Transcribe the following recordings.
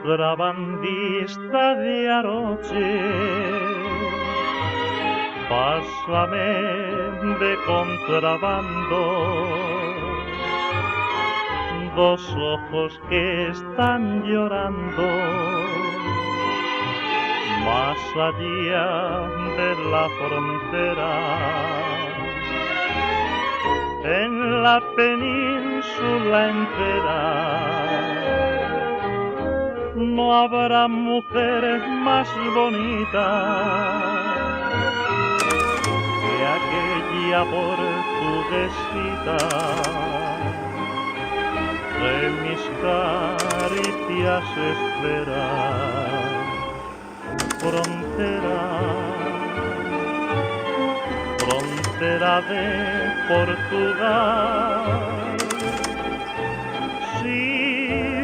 Contrabandista de Aroche, pásame de contrabando dos ojos que están llorando más allá de la frontera. En la península entera no habrá mujer más bonita que aquella portuguesita que mis caricias espera. Frontera, frontera de Portugal, si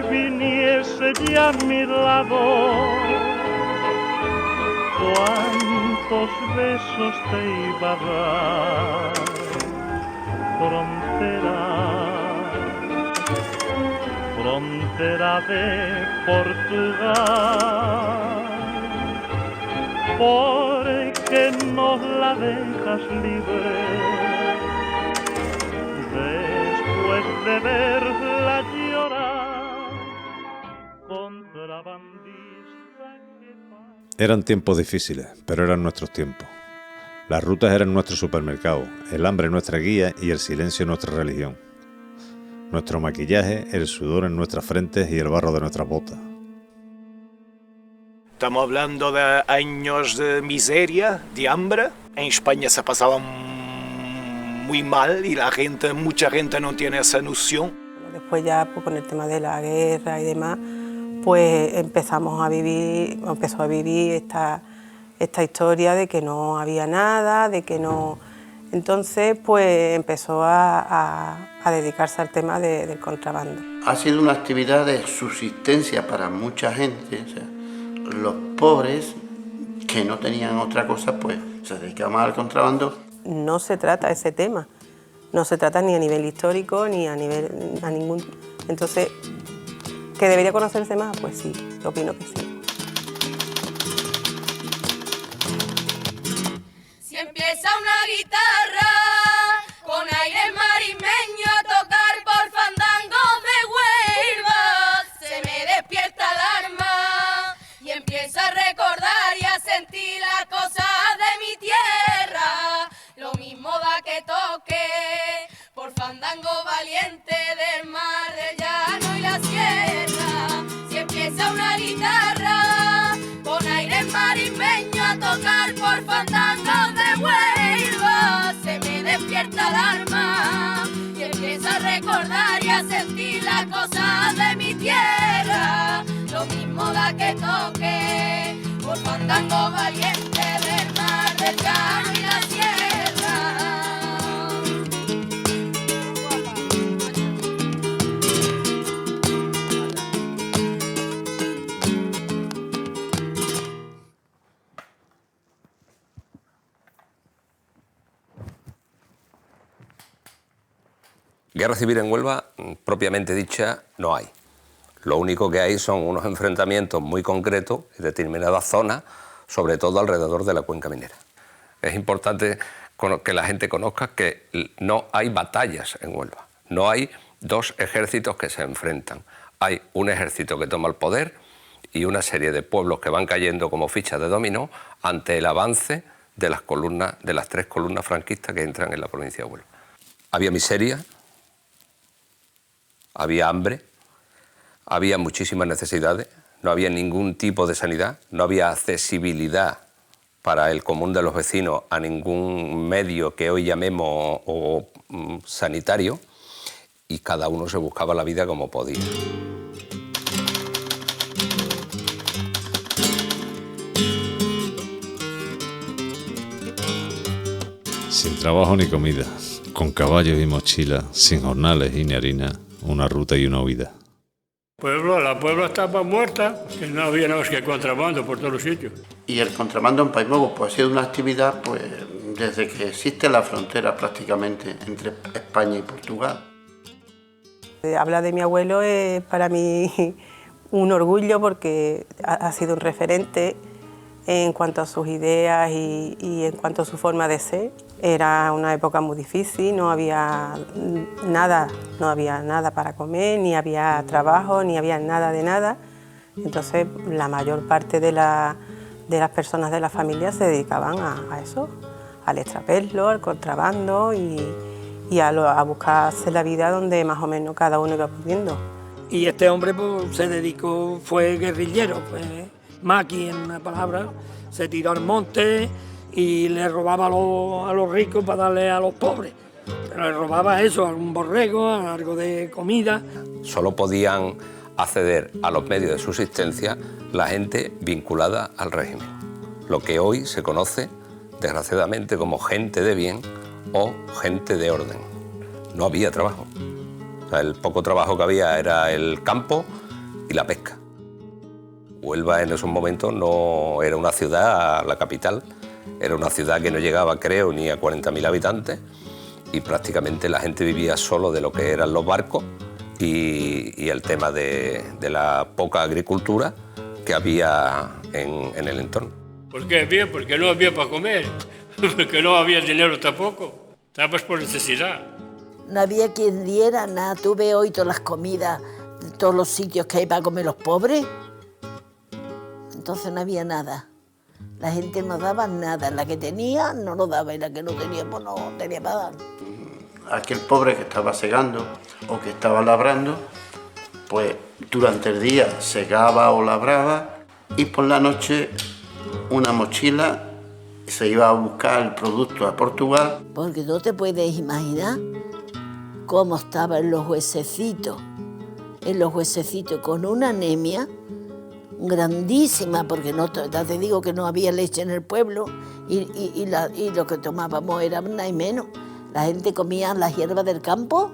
viniese ya a mi lado, cuántos besos te iba a dar. Frontera, frontera de Portugal, ¿por qué no la dejas libre después de verla llorar? Contrabandista que pasa. Eran tiempos difíciles, pero eran nuestros tiempos. Las rutas eran nuestro supermercado, el hambre nuestra guía y el silencio nuestra religión. Nuestro maquillaje, el sudor en nuestras frentes y el barro de nuestras botas. Estamos hablando de años de miseria, de hambre. En España se pasaba muy mal y mucha gente no tiene esa noción. Después ya pues, con el tema de la guerra y demás, pues empezó a vivir esta historia de que no había nada, de que no. Entonces pues empezó a dedicarse al tema del contrabando. Ha sido una actividad de subsistencia para mucha gente. O sea, los pobres que no tenían otra cosa, pues se dedicaban al contrabando. No se trata ese tema, no se trata ni a nivel histórico ni a ningún. Entonces, ¿que debería conocerse más? Pues sí, yo opino que sí. Si empieza una guitarra con aire marimeño a tocar por fandangos de Huelva, se me despierta el alma y empiezo a recordar y a sentir las cosas de mi tierra. Lo mismo da que toque por fandango valiente del mar, del llano y la sierra. Si empieza una guitarra con aire marimeño a tocar por fandangos de Huelva, se me despierta el alma y empiezo a recordar y a sentir las cosas de mi tierra. Lo mismo da que toque por fandango valiente del mar, del llano y la sierra. Guerra civil en Huelva, propiamente dicha, no hay. Lo único que hay son unos enfrentamientos muy concretos en determinadas zonas, sobre todo alrededor de la cuenca minera. Es importante que la gente conozca que no hay batallas en Huelva. No hay dos ejércitos que se enfrentan. Hay un ejército que toma el poder y una serie de pueblos que van cayendo como fichas de dominó ante el avance de las tres columnas franquistas que entran en la provincia de Huelva. Había miseria, había hambre, había muchísimas necesidades, no había ningún tipo de sanidad, no había accesibilidad para el común de los vecinos a ningún medio que hoy llamemos sanitario, y cada uno se buscaba la vida como podía. Sin trabajo ni comida, con caballos y mochilas, sin jornales y ni harina, una ruta y una huida. La puebla estaba muerta, que no había nada más que contrabando por todos los sitios. Y el contrabando en País Nuevo pues, ha sido una actividad pues, desde que existe la frontera prácticamente entre España y Portugal. Hablar de mi abuelo es para mí un orgullo porque ha sido un referente en cuanto a sus ideas y en cuanto a su forma de ser. Era una época muy difícil, no había nada para comer, ni había trabajo, ni había nada de nada. Entonces la mayor parte de las personas de la familia se dedicaban a eso, al extraperlo, al contrabando y a buscarse la vida donde más o menos cada uno iba pudiendo. Y este hombre pues, se dedicó, fue guerrillero, fue maqui en una palabra, se tiró al monte y le robaba a los ricos para darle a los pobres. Pero le robaba eso, algún borrego, algo de comida. Solo podían acceder a los medios de subsistencia la gente vinculada al régimen, lo que hoy se conoce desgraciadamente como gente de bien o gente de orden. No había trabajo. O sea, el poco trabajo que había era el campo y la pesca. Huelva en esos momentos no era una ciudad, la capital, era una ciudad que no llegaba, creo, ni a 40.000 habitantes y prácticamente la gente vivía solo de lo que eran los barcos y el tema de la poca agricultura que había en el entorno. ¿Por qué había? Porque no había para comer, porque no había dinero tampoco, estabas por necesidad. No había quien diera nada. Tú ves hoy todas las comidas, todos los sitios que hay para comer los pobres. Entonces no había nada. La gente no daba nada. La que tenía no lo daba y la que no tenía, pues no tenía para dar. Aquel pobre que estaba segando o que estaba labrando, pues durante el día segaba o labraba y por la noche una mochila se iba a buscar el producto a Portugal. Porque no te puedes imaginar cómo estaba en los huesecitos con una anemia grandísima, porque no, ya te digo que no había leche en el pueblo y lo que tomábamos era nada y menos. La gente comía las hierbas del campo,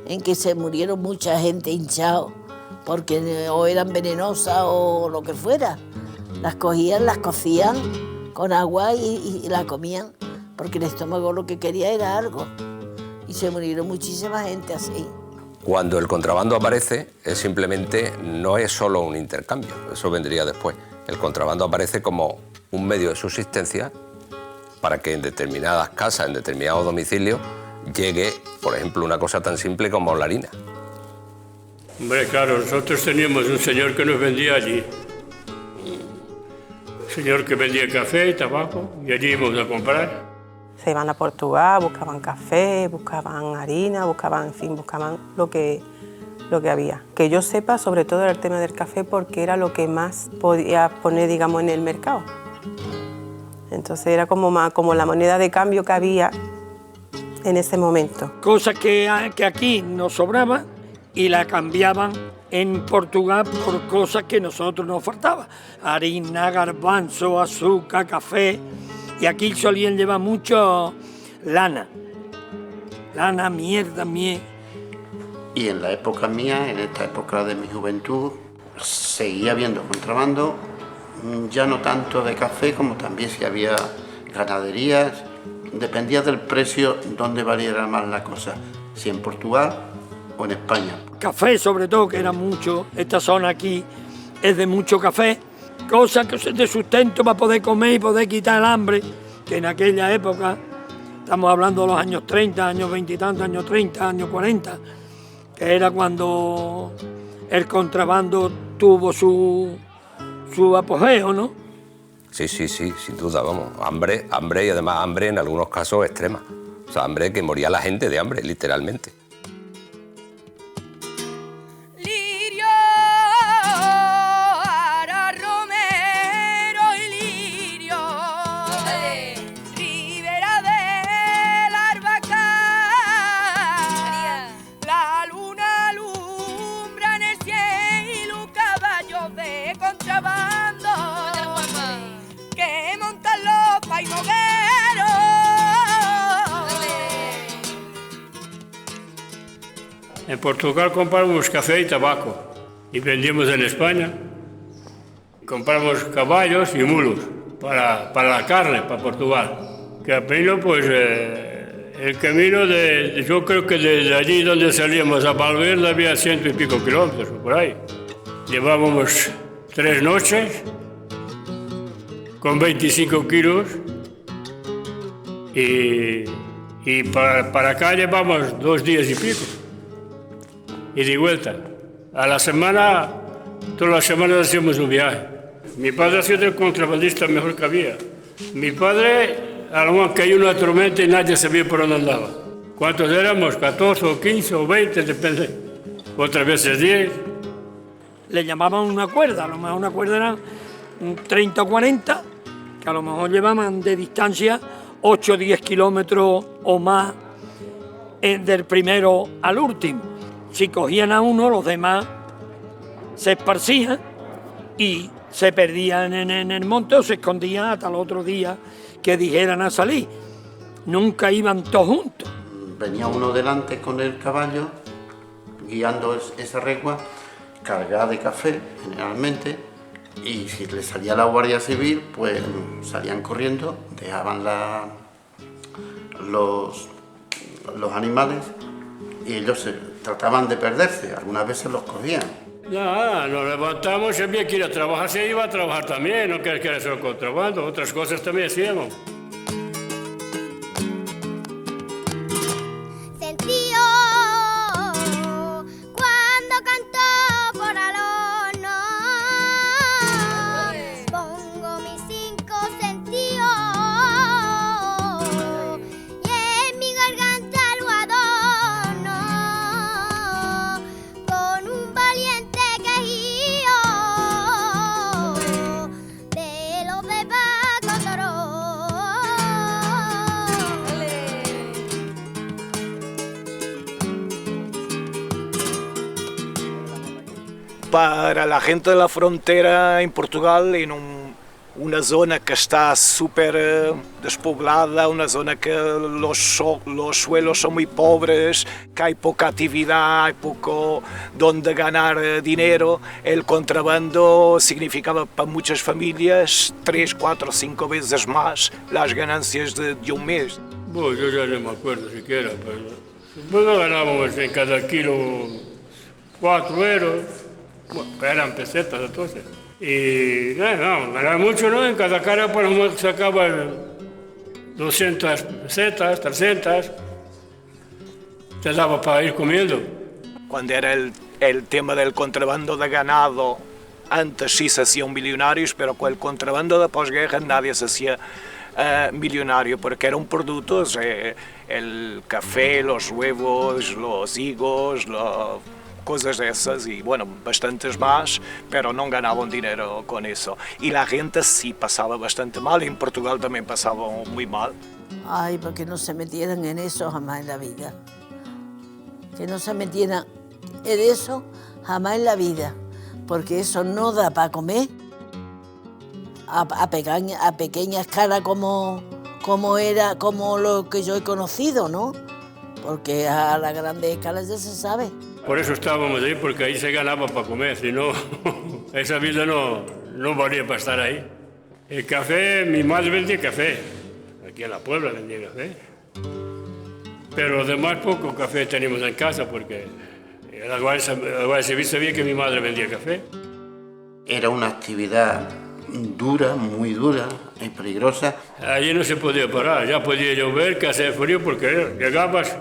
en que se murieron mucha gente hinchado, porque o eran venenosas o lo que fuera. Las cogían, las cocían con agua y la comían, porque el estómago lo que quería era algo. Y se murieron muchísima gente así. Cuando el contrabando aparece, no es solo un intercambio, eso vendría después. El contrabando aparece como un medio de subsistencia para que en determinadas casas, en determinados domicilios, llegue, por ejemplo, una cosa tan simple como la harina. Hombre, claro, nosotros teníamos un señor que nos vendía allí. Un señor que vendía café y tabaco, y allí íbamos a comprar. Se iban a Portugal, buscaban café, buscaban harina, buscaban lo que había. Que yo sepa, sobre todo era el tema del café, porque era lo que más podía poner, digamos, en el mercado. Entonces era como la moneda de cambio que había en ese momento. Cosas que aquí nos sobraban y la cambiaban en Portugal por cosas que a nosotros nos faltaban. Harina, garbanzo, azúcar, café. Y aquí solían llevar mucho lana, mierda, miel. Y en la época mía, en esta época de mi juventud, seguía habiendo contrabando, ya no tanto de café como también si había ganaderías, dependía del precio donde valiera más la cosa, si en Portugal o en España. Café sobre todo, que era mucho, esta zona aquí es de mucho café. Cosas de sustento para poder comer y poder quitar el hambre, que en aquella época, estamos hablando de los años 30, años 20 y tantos, años 30, años 40, que era cuando el contrabando tuvo su apogeo, ¿no? Sí, sin duda, vamos. Hambre y además hambre en algunos casos extrema. O sea, hambre que moría la gente de hambre, literalmente. En Portugal compramos café y tabaco y vendíamos en España. Compramos caballos y mulos para la carne, para Portugal. Camino, pues, el camino yo creo que desde allí donde salíamos a Valverde había 100 y pico kilómetros, por ahí. Llevábamos 3 noches con 25 kilos y para acá llevamos 2 días y pico. Y de vuelta. A la semana, todas las semanas hacíamos un viaje. Mi padre ha sido el contrabandista mejor que había. Mi padre, a lo mejor cayó una tormenta y nadie sabía por dónde andaba. ¿Cuántos éramos? 14 o 15 o 20, depende. Otras veces 10. Le llamaban una cuerda, a lo mejor una cuerda era 30 o 40, que a lo mejor llevaban de distancia 8 o 10 kilómetros o más del primero al último. Si cogían a uno, los demás se esparcían y se perdían en el monte o se escondían hasta el otro día que dijeran a salir. Nunca iban todos juntos. Venía uno delante con el caballo, guiando esa recua, cargada de café, generalmente, y si le salía la Guardia Civil, pues salían corriendo, dejaban los animales y ellos trataban de perderse, algunas veces los cogían. Nada, nos levantamos, si había que ir a trabajar, se iba a trabajar también, no que era solo contrabando, otras cosas también hacíamos. Para la gente de la frontera en Portugal, en una zona que está súper despoblada, una zona que los suelos son muy pobres, que hay poca actividad, hay poco donde ganar dinero, el contrabando significaba para muchas familias 3, 4, 5 veces más las ganancias de un mes. Bueno, yo ya no me acuerdo siquiera, pero bueno, ganábamos en cada kilo 4 euros. Bueno, eran pesetas entonces. Y no, ganaba mucho, ¿no? En cada cara por lo menos sacaban 200 pesetas, 300. Te daba para ir comiendo. Cuando era el tema del contrabando de ganado, antes sí se hacían millonarios, pero con el contrabando de posguerra nadie se hacía millonario, porque eran productos, el café, los huevos, los higos, cosas esas y bueno, bastantes más, pero no ganaban dinero con eso. Y la gente sí pasaba bastante mal, en Portugal también pasaba muy mal. Ay, porque no se metieran en eso jamás en la vida. Que no se metieran en eso jamás en la vida, porque eso no da para comer a pequeña escala como lo que yo he conocido, ¿no? Porque a la grande escala ya se sabe. Por eso estábamos ahí, porque ahí se ganaba para comer, si no, esa vida no valía para estar ahí. El café, mi madre vendía café, aquí en la Puebla vendía café. Pero los demás poco café teníamos en casa, porque la Guardia Civil sabía que mi madre vendía café. Era una actividad dura, muy dura y peligrosa. Allí no se podía parar, ya podía llover, que hacía frío, porque llegabas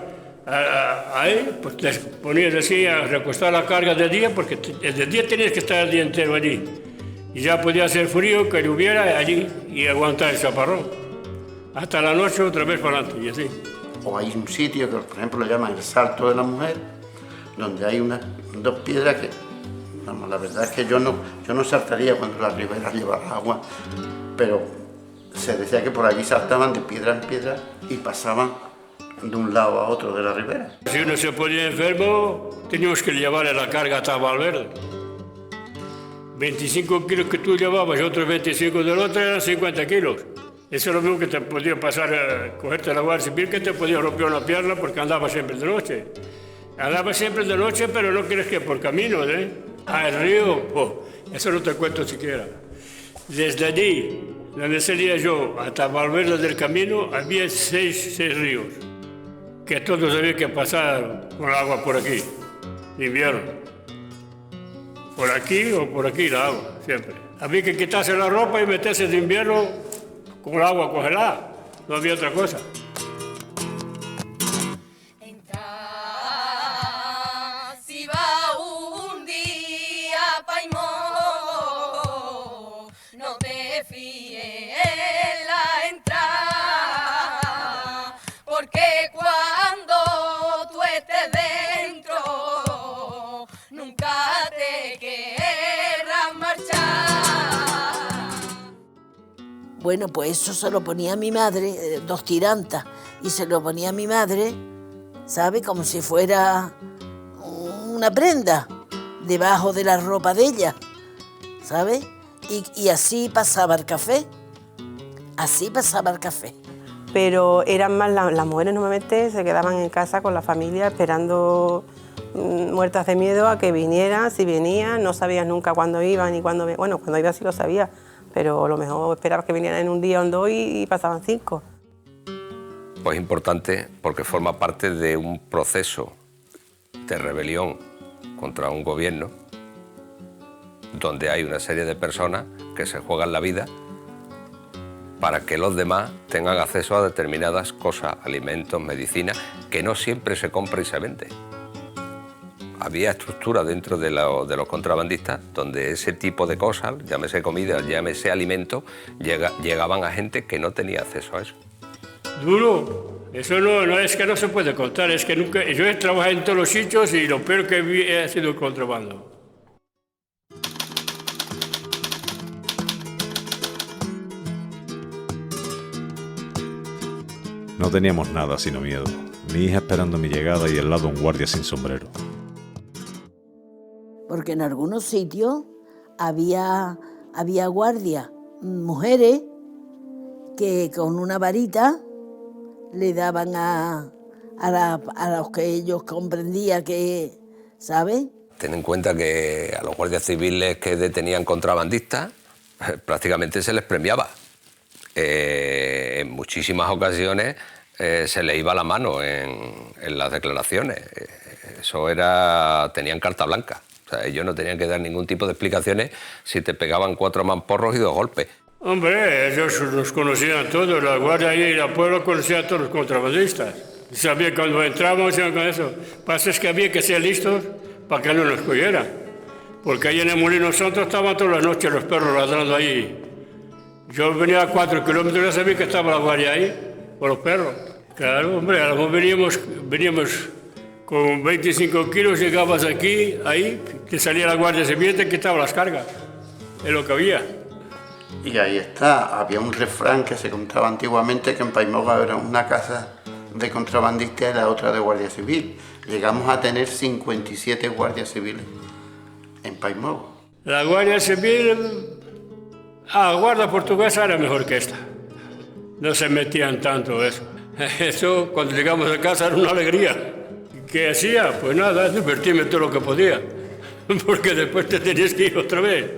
ahí, pues te ponías así a recostar la carga de día, porque desde el día tenías que estar el día entero allí. Y ya podía hacer frío, que lloviera allí y aguantar el chaparrón. Hasta la noche otra vez para adelante y así. O hay un sitio que, por ejemplo, lo llaman el Salto de la Mujer, donde hay dos piedras que, vamos, la verdad es que yo no saltaría cuando la ribera llevaba agua, pero se decía que por allí saltaban de piedra en piedra y pasaban de un lado a otro de la ribera. Si uno se ponía enfermo, teníamos que llevarle la carga hasta Valverde. 25 kilos que tú llevabas y otros 25 del otro eran 50 kilos. Eso es lo mismo que te podía pasar, cogerte la Guardia Civil, que te podía romper una pierna porque andaba siempre de noche. Andaba siempre de noche, pero no crees que por caminos, al río, eso no te cuento siquiera. Desde allí, donde salía yo, hasta Valverde del Camino, había seis ríos, que todos había que pasar con el agua por aquí, de invierno. por aquí o por aquí la agua, siempre. Había que quitarse la ropa y meterse de invierno con el agua congelada, no había otra cosa. Si va un día Paimó, no te fíes en la entrada, porque cuando tú estés dentro, nunca te querrás marchar. Bueno, pues eso se lo ponía a mi madre, 2 tirantas, y se lo ponía a mi madre, ¿sabe? Como si fuera una prenda debajo de la ropa de ella, ¿sabe? Y así pasaba el café, así pasaba el café. Pero eran más las mujeres normalmente se quedaban en casa con la familia esperando muertas de miedo a que vinieran, si venían, no sabías nunca cuándo iban ni cuándo... Bueno, cuando iba sí lo sabía, pero a lo mejor esperabas que vinieran en un día o en 2 y pasaban 5. Pues importante porque forma parte de un proceso de rebelión contra un gobierno donde hay una serie de personas que se juegan la vida para que los demás tengan acceso a determinadas cosas, alimentos, medicinas, que no siempre se compra y se vende. Había estructuras dentro de los contrabandistas donde ese tipo de cosas, llámese comida, llámese alimento, llegaban a gente que no tenía acceso a eso. Duro, eso no es que no se puede contar, es que nunca... Yo he trabajado en todos los sitios y lo peor que vi ha sido el contrabando. No teníamos nada sino miedo. Mi hija esperando mi llegada y al lado un guardia sin sombrero. Porque en algunos sitios había guardias, mujeres, que con una varita le daban a los que ellos comprendían que, ¿sabes? Ten en cuenta que a los guardias civiles que detenían contrabandistas prácticamente se les premiaba. En muchísimas ocasiones se les iba la mano en las declaraciones. Eso era... tenían carta blanca. O sea, ellos no tenían que dar ningún tipo de explicaciones si te pegaban 4 mamporros y 2 golpes. Hombre, ellos nos conocían todos, la guardia ahí y el pueblo conocía a todos los contrabandistas. Sabía cuando entrábamos y con eso. Pasa es que había que ser listos para que no nos cogieran. Porque ahí en el Molino Santo estaban todas las noches los perros ladrando ahí. Yo venía a 4 kilómetros y ya sabía que estaba la guardia ahí, con los perros. Claro, hombre, a lo mejor veníamos con 25 kilos, llegabas aquí, ahí, te salía la guardia civil y te quitaba las cargas. Es lo que había. Y ahí está, había un refrán que se contaba antiguamente que en Paimoga era una casa de contrabandistas y la otra de guardia civil. Llegamos a tener 57 guardias civiles en Paimoga. La guardia civil, la guardia portuguesa era mejor que esta. No se metían tanto eso. Eso, cuando llegamos a casa, era una alegría. ¿Qué hacía? Pues nada, divertirme todo lo que podía. Porque después te tenías que ir otra vez.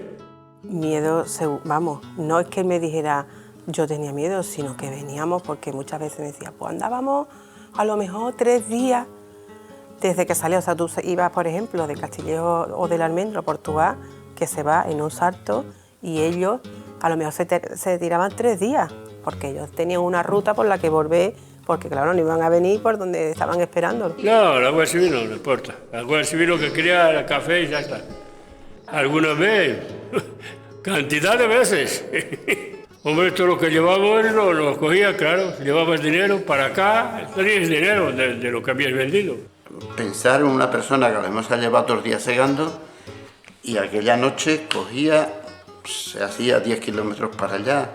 Miedo, vamos, no es que él me dijera yo tenía miedo, sino que veníamos porque muchas veces me decía, pues andábamos a lo mejor 3 días desde que salió. O sea, tú ibas, por ejemplo, de Castillejo o del Almendro a Portugal, que se va en un salto, y ellos a lo mejor se tiraban 3 días, porque ellos tenían una ruta por la que volver, porque claro, no iban a venir por donde estaban esperando. No, la Guardia Civil no importa. La Guardia Civil lo que quería era café y ya está. Alguna vez, cantidad de veces. Hombre, todo lo que llevábamos lo cogía, claro. Llevabas dinero para acá, tenías dinero de lo que habías vendido. Pensar en una persona que a lo mejor se ha llevado 2 días segando y aquella noche cogía, se hacía 10 kilómetros para allá,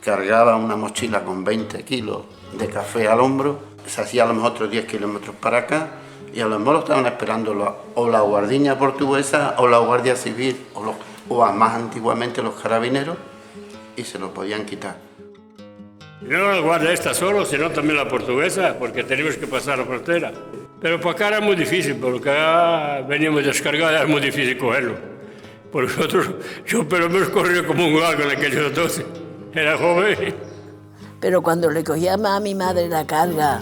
cargaba una mochila con 20 kilos de café al hombro, se hacía a lo mejor otros 10 kilómetros para acá y a lo mejor lo estaban esperando o la guardiña portuguesa o la guardia civil o más antiguamente los carabineros y se lo podían quitar. No la guardia esta solo, sino también la portuguesa, porque teníamos que pasar la frontera. Pero para acá era muy difícil, porque acá veníamos descargados, era muy difícil cogerlo. Por nosotros, yo pero menos corría como un galgo en aquellos entonces. Era joven. Pero cuando le cogíamos a mi madre la carga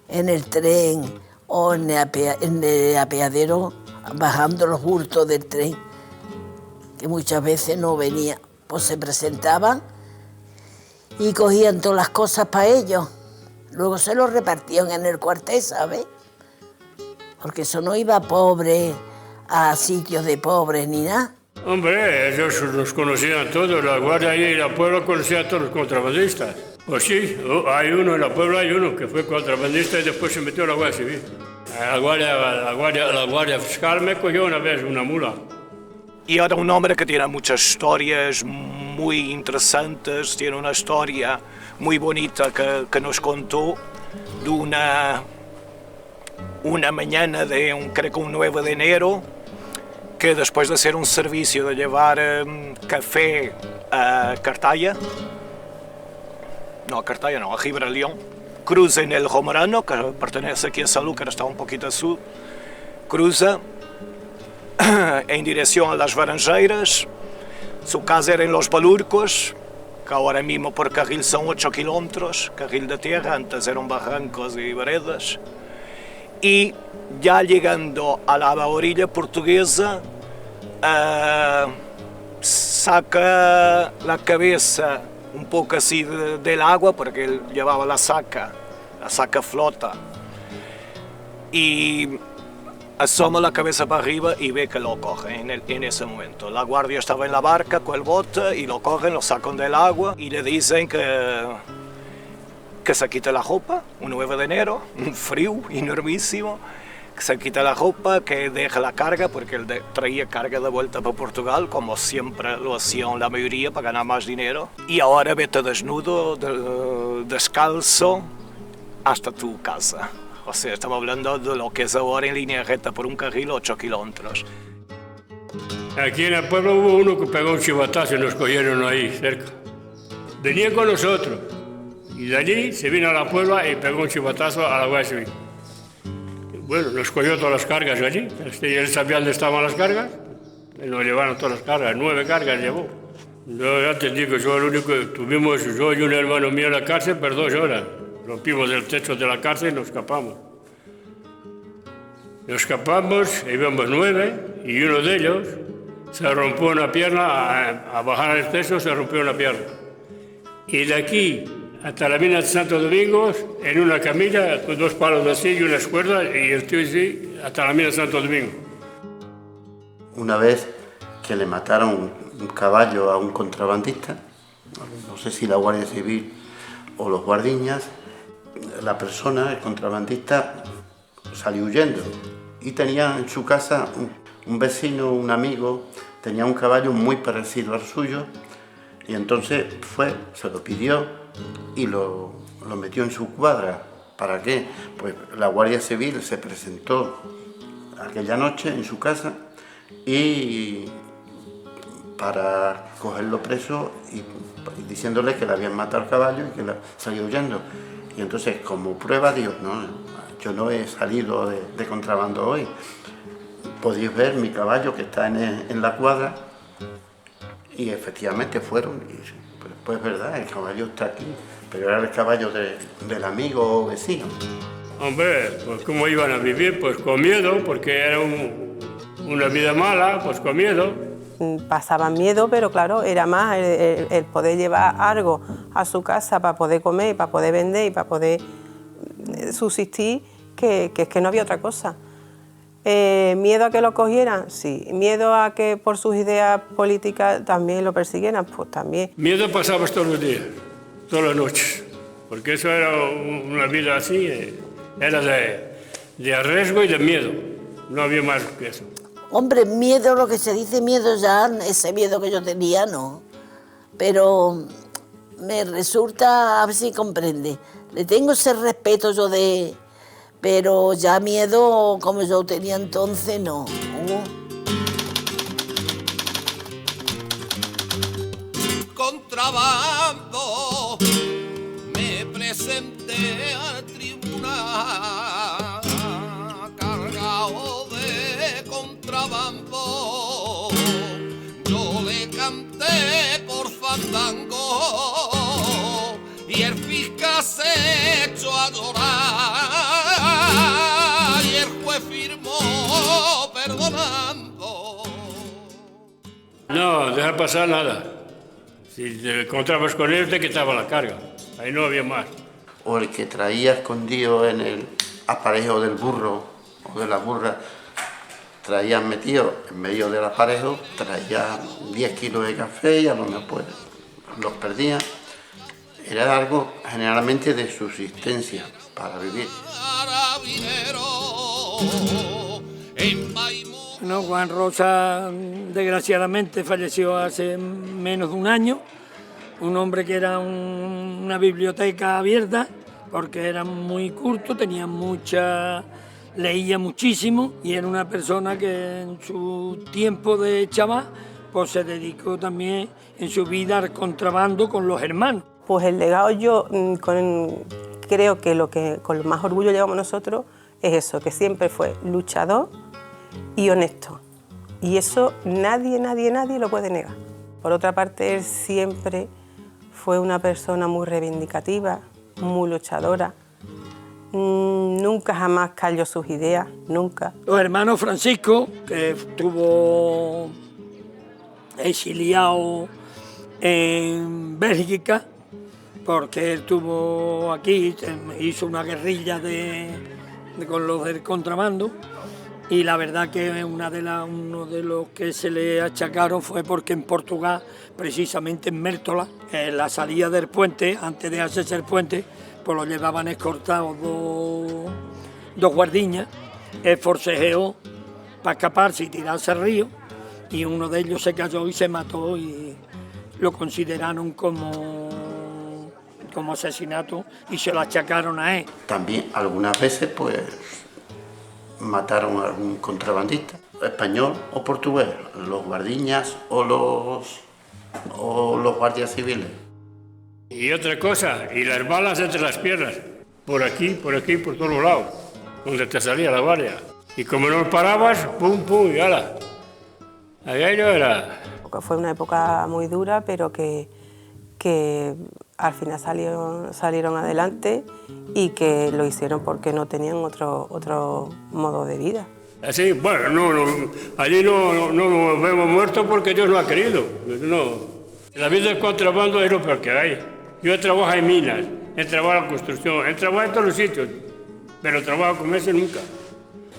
en el tren o en el apeadero, bajando los bultos del tren, que muchas veces no venía, pues se presentaban y cogían todas las cosas para ellos. Luego se los repartían en el cuartel, ¿sabes? Porque eso no iba pobre a sitios de pobres ni nada. Hombre, ellos nos conocían todos, la Guardia y la Puebla conocían a todos los contrabandistas. Pues sí, hay uno en la Puebla, hay uno que fue contrabandista y después se metió a la Guardia Civil. La Guardia Fiscal me cogió una vez una mula. Y ahora un hombre que tiene muchas historias muy interesantes, tiene una historia muy bonita que nos contó de una mañana de creo que un 9 de enero, que después de hacer un servicio de llevar café a Cartaya, a Gibraleón, cruza en el Romarano, que pertenece aquí a Salud, que está un poquito al sur, cruza en dirección a las Laranjeiras. Su casa era en Los Balurcos, que ahora mismo por carril son 8 kilómetros, carril de tierra, antes eran barrancos y veredas. Y ya llegando a la orilla portuguesa, saca la cabeza un poco así del agua, porque él llevaba la saca flota, y asoma la cabeza para arriba y ve que lo cogen en ese momento. La guardia estaba en la barca con el bote y lo cogen, lo sacan del agua y le dicen que se quite la ropa, un 9 de enero, un frío enormísimo, que se quite la ropa, que deje la carga, porque él traía carga de vuelta para Portugal, como siempre lo hacían la mayoría para ganar más dinero. Y ahora vete desnudo, descalzo, hasta tu casa. O sea, estamos hablando de lo que es ahora en línea recta por un carril 8 kilómetros. Aquí en el pueblo hubo uno que pegó un chivatazo y nos cogieron ahí cerca. Venía con nosotros y de allí se vino a la Puebla y pegó un chivatazo a la Guardia Civil. Bueno, nos cogió todas las cargas de allí. Él sabía dónde estaban las cargas. Nos llevaron todas las cargas, 9 cargas llevó. Yo ya te digo, yo el único que tuvimos, yo y un hermano mío en la cárcel por 2 horas. Rompimos el techo de la cárcel y nos escapamos. Nos escapamos, íbamos 9 y uno de ellos se rompió una pierna, a bajar el techo se rompió una pierna. Y de aquí hasta la mina de Santo Domingo, en una camilla, con 2 palos así y unas cuerdas, y el tío así, hasta la mina de Santo Domingo. Una vez que le mataron un caballo a un contrabandista, no sé si la Guardia Civil o los guardiñas, la persona, el contrabandista, salió huyendo y tenía en su casa un vecino, un amigo, tenía un caballo muy parecido al suyo y entonces fue, se lo pidió y lo metió en su cuadra. ¿Para qué? Pues la Guardia Civil se presentó aquella noche en su casa y para cogerlo preso y diciéndole que le habían matado al caballo y que salió huyendo. Y entonces, como prueba, digo, no, yo no he salido de contrabando hoy. Podéis ver mi caballo que está en la cuadra. Y efectivamente fueron. Y, pues es verdad, el caballo está aquí, pero era el caballo del amigo o vecino. Hombre, pues ¿cómo iban a vivir? Pues con miedo, porque era una vida mala, pues con miedo. Pasaban miedo, pero claro, era más el poder llevar algo a su casa para poder comer, para poder vender y para poder subsistir, que es que no había otra cosa. ¿Miedo a que lo cogieran? Sí. ¿Miedo a que por sus ideas políticas también lo persiguieran? Pues también. Miedo pasabas todos los días, todas las noches, porque eso era una vida así, era de riesgo y de miedo, no había más que eso. Hombre, miedo, lo que se dice miedo ya, ese miedo que yo tenía, no. Pero me resulta, a ver si comprende, le tengo ese respeto yo de... Pero ya miedo, como yo tenía entonces, no. Contrabando, me presenté al tribunal, cargado de contrabando, yo le canté por fandango y el fiscal se echó a llorar y el juez firmó perdonando. No No, dejar pasar nada. Si te encontrabas con él, te quitaba la carga. Ahí no había más. O el que traía escondido en el aparejo del burro o de la burra, traían metido en medio del aparejo, traía 10 kilos de café y a lo mejor pues, los perdían. Era algo generalmente de subsistencia para vivir. No, Juan Rosa desgraciadamente falleció hace menos de un año. Un hombre que era una biblioteca abierta porque era muy culto, tenía leía muchísimo y era una persona que en su tiempo de chaval pues se dedicó también en su vida al contrabando con los hermanos. Pues el legado yo creo que con lo más orgullo llevamos nosotros es eso, que siempre fue luchador y honesto. Y eso nadie lo puede negar. Por otra parte, él siempre fue una persona muy reivindicativa, muy luchadora. Nunca jamás calló sus ideas, nunca. Los hermanos Francisco, que estuvo exiliado en Bélgica, porque él estuvo aquí, hizo una guerrilla con los del contrabando, y la verdad que uno de los que se le achacaron fue porque en Portugal, precisamente en Mértola, en la salida del puente, antes de hacerse el puente, pues lo llevaban escoltados dos guardiñas, él forcejeó para escaparse y tirarse al río, y uno de ellos se cayó y se mató y lo consideraron como asesinato y se lo achacaron a él. También algunas veces pues mataron a algún contrabandista, español o portugués, los guardiñas o los guardias civiles. Y otra cosa, y las balas entre las piernas, por aquí, por todos lados, donde te salía la guardia. Y como no parabas, pum, pum, y ala. Aquello era... Fue una época muy dura, pero que al final salieron adelante y que lo hicieron porque no tenían otro modo de vida. Así, bueno, allí no nos vemos muertos porque Dios no ha querido. No. La vida del contrabando es lo peor que hay. Yo he trabajado en minas, he trabajado en la construcción, he trabajado en todos los sitios, pero trabajo con ese nunca.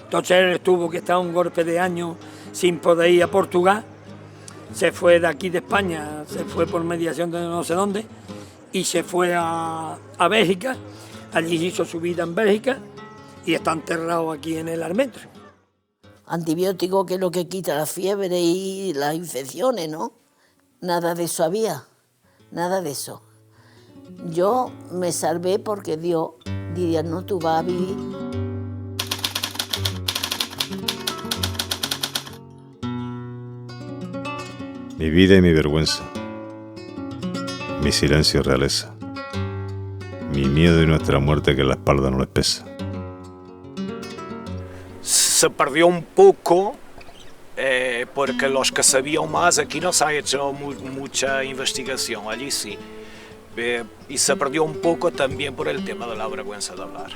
Entonces él tuvo que estar un golpe de año sin poder ir a Portugal. Se fue de aquí de España, se fue por mediación de no sé dónde y se fue a Bélgica. Allí hizo su vida en Bélgica y está enterrado aquí en el Almendro. Antibiótico, que es lo que quita la fiebre y las infecciones, ¿no? Nada de eso había, nada de eso. Yo me salvé porque Dios diría, no, tú vas a vivir. Mi vida y mi vergüenza, mi silencio y realeza, mi miedo y nuestra muerte que en la espalda no les pesa. Se perdió un poco porque los que sabían más, aquí no se ha hecho mucha investigación, allí sí, y se perdió un poco también por el tema de la vergüenza de hablar.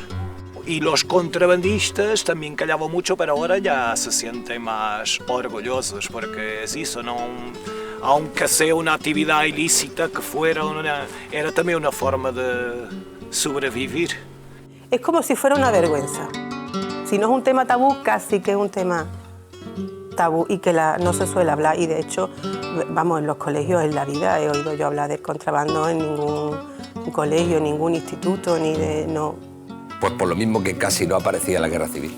Y los contrabandistas también callaban mucho, pero ahora ya se sienten más orgullosos porque es eso, ¿no? Aunque sea una actividad ilícita que fuera, era también una forma de sobrevivir. Es como si fuera una vergüenza. Si no es un tema tabú, casi que es un tema tabú y que no se suele hablar. Y de hecho, vamos, en los colegios, en la vida, he oído yo hablar del contrabando en ningún colegio, en ningún instituto, no. Pues por lo mismo que casi no aparecía la guerra civil.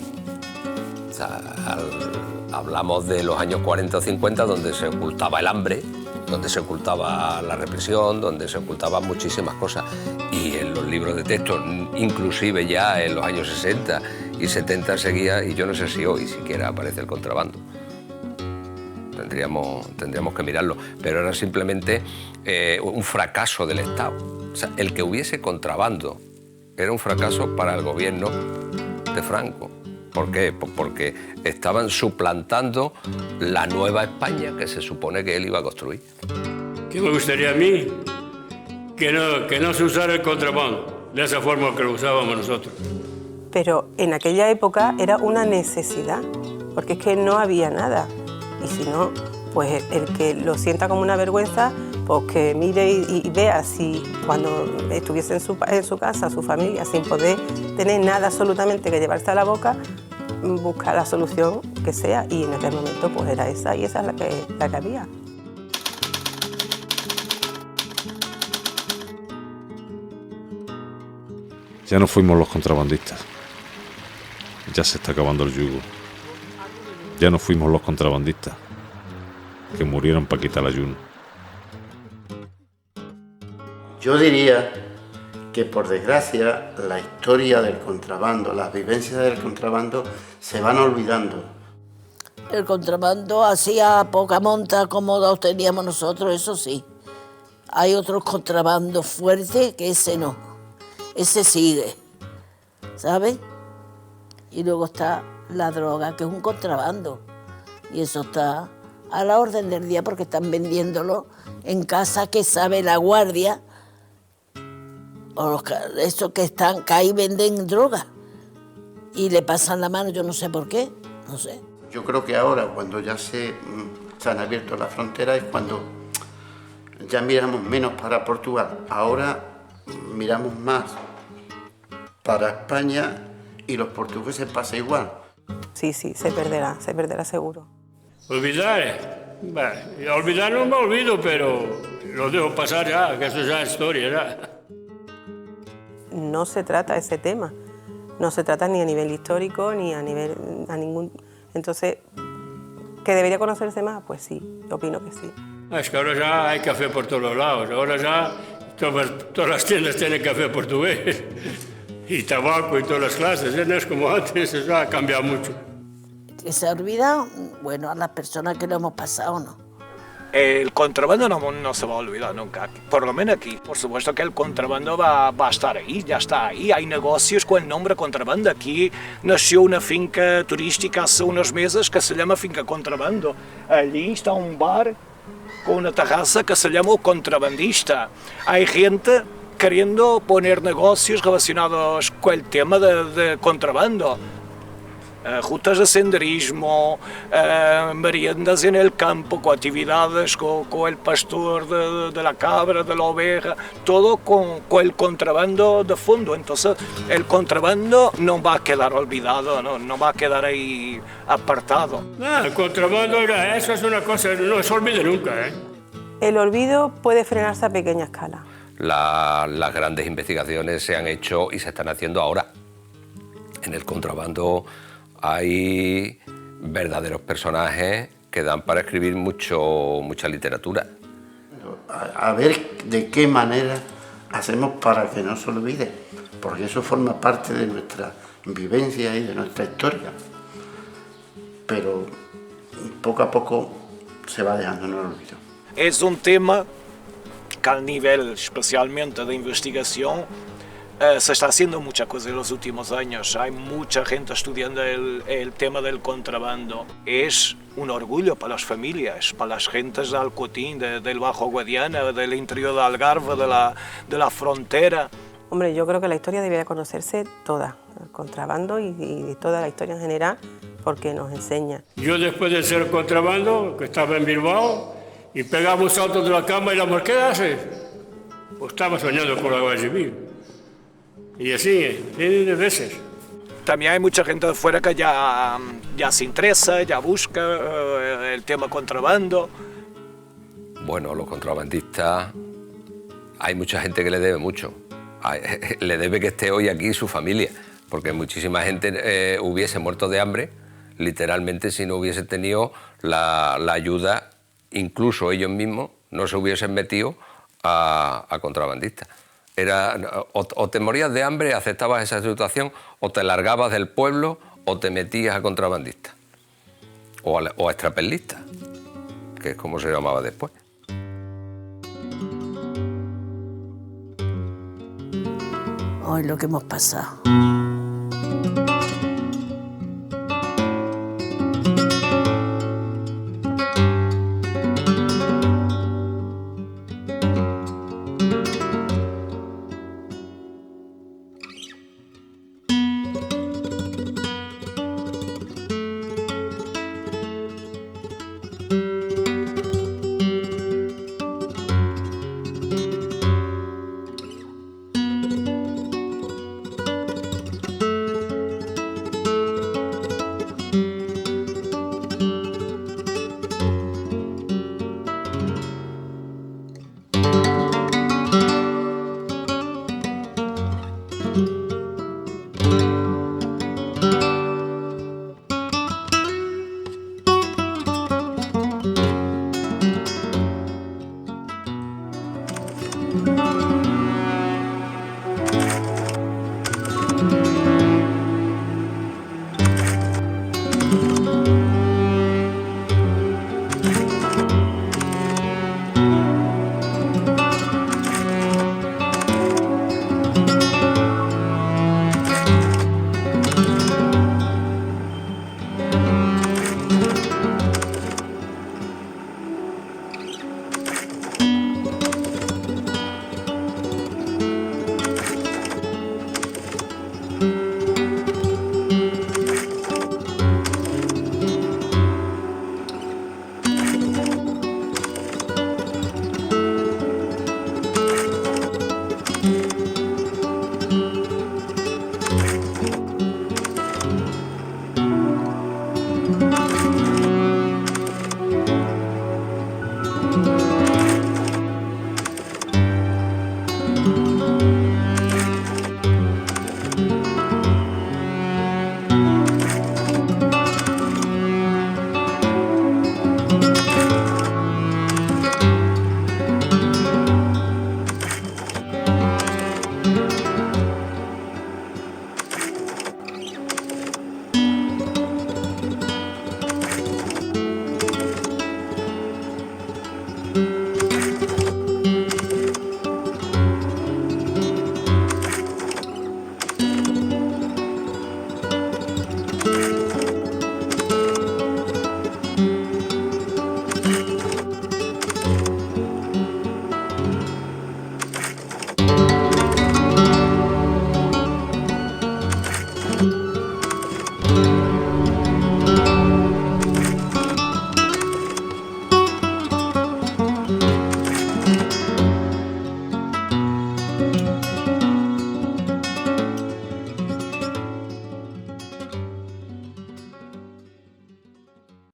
O sea, hablamos de los años 40 o 50, donde se ocultaba el hambre, donde se ocultaba la represión, donde se ocultaban muchísimas cosas. Y en los libros de texto, inclusive ya en los años 60 y 70 seguía, y yo no sé si hoy siquiera aparece el contrabando. Tendríamos que mirarlo, pero era simplemente un fracaso del Estado. O sea, el que hubiese contrabando era un fracaso para el gobierno de Franco. ¿Por qué? Pues porque estaban suplantando la nueva España que se supone que él iba a construir. ¿Qué me gustaría a mí? Que no se usara el contrabando de esa forma que lo usábamos nosotros. Pero en aquella época era una necesidad, porque es que no había nada. Y si no, pues el que lo sienta como una vergüenza, pues que mire y vea si cuando estuviese en su casa, su familia, sin poder tener nada absolutamente que llevarse a la boca, busca la solución que sea, y en aquel momento pues era esa, y esa es la que había. Ya no fuimos los contrabandistas. Ya se está acabando el yugo. Ya no fuimos los contrabandistas que murieron para quitar el ayuno. Yo diría que, por desgracia, la historia del contrabando, las vivencias del contrabando se van olvidando. El contrabando hacía poca monta como los teníamos nosotros, eso sí. Hay otros contrabandos fuertes que ese no. Ese sigue, ¿sabes? Y luego está la droga, que es un contrabando. Y eso está a la orden del día porque están vendiéndolo en casa, que sabe la guardia, o esos que ahí venden droga y le pasan la mano, yo no sé por qué, no sé. Yo creo que ahora, cuando ya se han abierto las fronteras, es cuando ya miramos menos para Portugal. Ahora miramos más para España, y los portugueses pasa igual. Sí, se perderá seguro. Olvidar, olvidar no me olvido, pero lo dejo pasar ya, que eso ya es historia ya. No se trata ese tema, no se trata ni a nivel histórico ni a ningún. Entonces, ¿que debería conocerse más? Pues sí, yo opino que sí. Es que ahora ya hay café por todos los lados, ahora ya todas las tiendas tienen café portugués y tabaco y todas las clases, no es como antes, eso ha cambiado mucho. Que se ha olvidado, bueno, a las personas que lo hemos pasado, ¿no? El contrabando no se va a olvidar nunca, por lo menos aquí. Por supuesto que el contrabando va a estar ahí, ya está ahí. Hay negocios con el nombre contrabando. Aquí nació una finca turística hace unos meses que se llama Finca Contrabando. Allí está un bar con una terraza que se llama Contrabandista. Hay gente queriendo poner negocios relacionados con el tema de contrabando. Rutas de senderismo, meriendas en el campo, con actividades con el pastor de la cabra, de la oveja, todo con el contrabando de fondo. Entonces el contrabando no va a quedar olvidado, no va a quedar ahí apartado. El contrabando, eso es una cosa, no se olvide nunca. El olvido puede frenarse a pequeña escala. Las grandes investigaciones se han hecho y se están haciendo ahora. En el contrabando hay verdaderos personajes que dan para escribir mucha literatura. A ver de qué manera hacemos para que no se olvide, porque eso forma parte de nuestra vivencia y de nuestra historia. Pero poco a poco se va dejando en el olvido. Es un tema que a nivel especialmente de investigación se está haciendo mucha cosa en los últimos años. Hay mucha gente estudiando el tema del contrabando. Es un orgullo para las familias, para las gentes de Alcotín, del Bajo Guadiana, del interior de Algarve, de la frontera. Hombre, yo creo que la historia debería conocerse toda, el contrabando y toda la historia en general, porque nos enseña. Yo después de ser contrabando, que estaba en Bilbao, y pegaba un salto de la cama y la mujer, ¿qué haces? Pues estaba soñando con la Guardia Civil. Y así, de veces. También hay mucha gente de fuera que ya se interesa, ya busca el tema contrabando. Bueno, los contrabandistas, hay mucha gente que le debe mucho. Le debe que esté hoy aquí su familia, porque muchísima gente hubiese muerto de hambre, literalmente, si no hubiese tenido la ayuda, incluso ellos mismos no se hubiesen metido a contrabandistas. O te morías de hambre, aceptabas esa situación, o te largabas del pueblo, o te metías a contrabandistas, o a extraperlistas, que es como se llamaba después. Hoy lo que hemos pasado. Thank you.